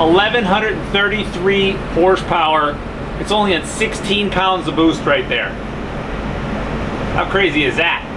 1,133 horsepower. It's only at 16 pounds of boost right there. How crazy is that?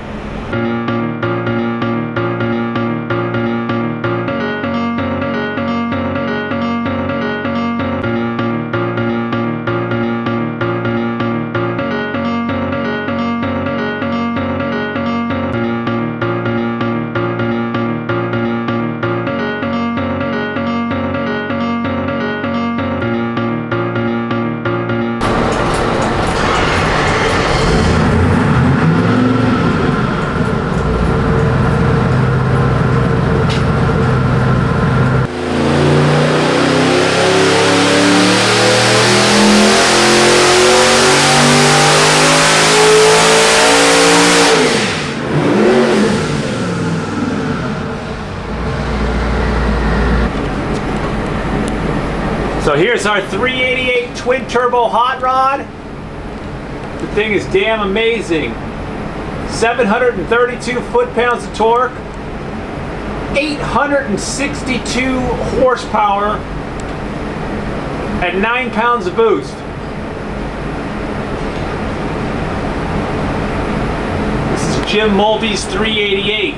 So here's our 388 twin turbo hot rod. The thing is damn amazing. 732 foot-pounds of torque, 862 horsepower, and 9 pounds of boost. This is Jim Mulvey's 388.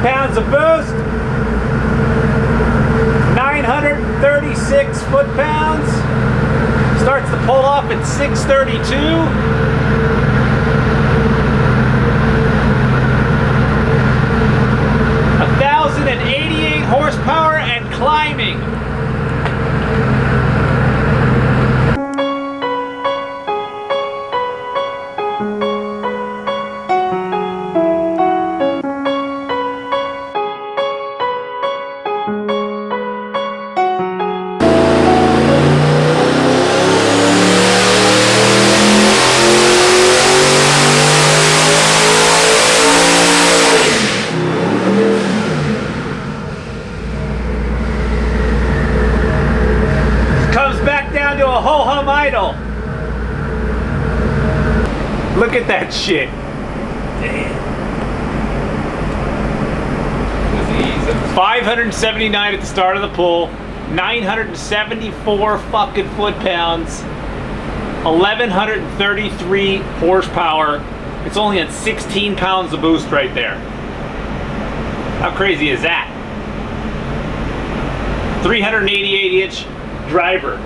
Pounds of boost, 936 foot-pounds, starts to pull off at 632. 1,088 horsepower and climbing. To a ho-hum idle. Look at that shit. Damn. 579 at the start of the pull, 974 fucking foot-pounds, 1,133 horsepower. It's only at 16 pounds of boost right there. How crazy is that? 388-inch driver.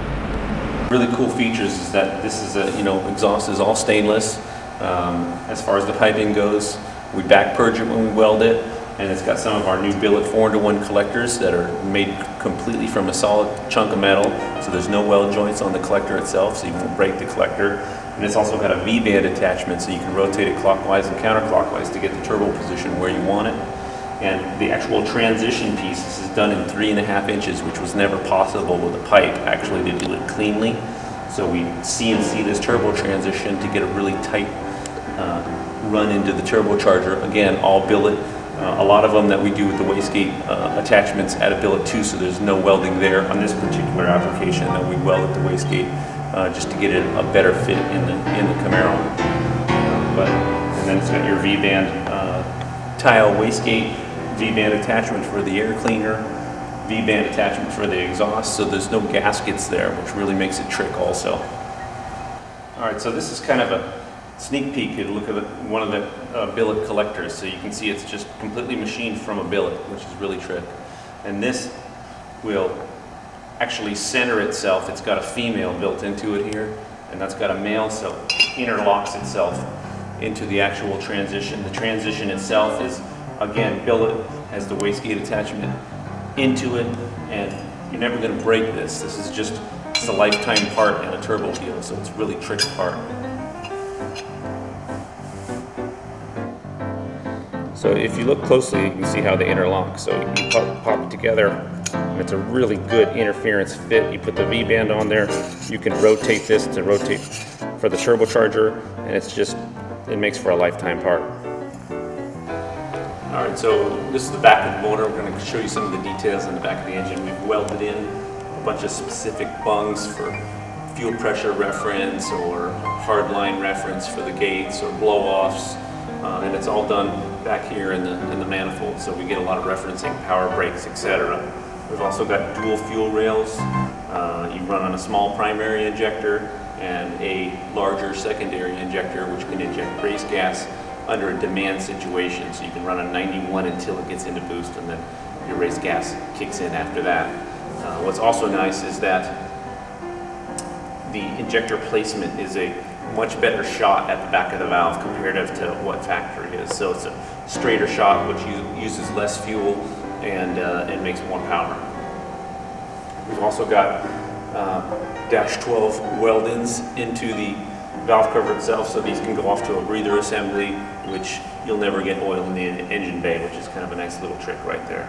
Really cool features is that this is exhaust is all stainless. As far as the piping goes, we back purge it when we weld it, and it's got some of our new billet 4-into-1 collectors that are made completely from a solid chunk of metal, so there's no weld joints on the collector itself, so you won't break the collector. And it's also got a V-band attachment, so you can rotate it clockwise and counterclockwise to get the turbo position where you want it. And the actual transition piece, this is done in 3.5 inches, which was never possible with a pipe, actually, to do it cleanly. So we CNC this turbo transition to get a really tight run into the turbocharger. Again, all billet. A lot of them that we do with the wastegate attachments at a billet too, so there's no welding there. On this particular application, though, we welded the wastegate just to get it a better fit in the Camaro. And then it's got your V-band tile wastegate, V-band attachment for the air cleaner, V-band attachment for the exhaust, so there's no gaskets there, which really makes it trick also. All right, so this is kind of a sneak peek. You look at one of the billet collectors, so you can see it's just completely machined from a billet, which is really trick. And this will actually center itself. It's got a female built into it here, and that's got a male, so it interlocks itself into the actual transition. The transition itself is, again, billet, has the wastegate attachment into it, and you're never going to break this. This is just, it's a lifetime part in a turbo wheel, so it's a really tricky part. So if you look closely, you can see how they interlock. So you pop it together, and it's a really good interference fit. You put the V-band on there, you can rotate this to rotate for the turbocharger, and it makes for a lifetime part. All right, so this is the back of the motor. We're going to show you some of the details in the back of the engine. We've welded in a bunch of specific bungs for fuel pressure reference or hard line reference for the gates or blow-offs, and it's all done back here in the manifold, so we get a lot of referencing, power brakes, etc. We've also got dual fuel rails. You run on a small primary injector and a larger secondary injector, which can inject race gas under a demand situation. So you can run on 91 until it gets into boost, and then your race gas kicks in after that. What's also nice is that the injector placement is a much better shot at the back of the valve comparative to what factory is. So it's a straighter shot, which uses less fuel and makes more power. We've also got dash 12 weld-ins into the valve cover itself, so these can go off to a breather assembly, which you'll never get oil in the engine bay, which is kind of a nice little trick right there.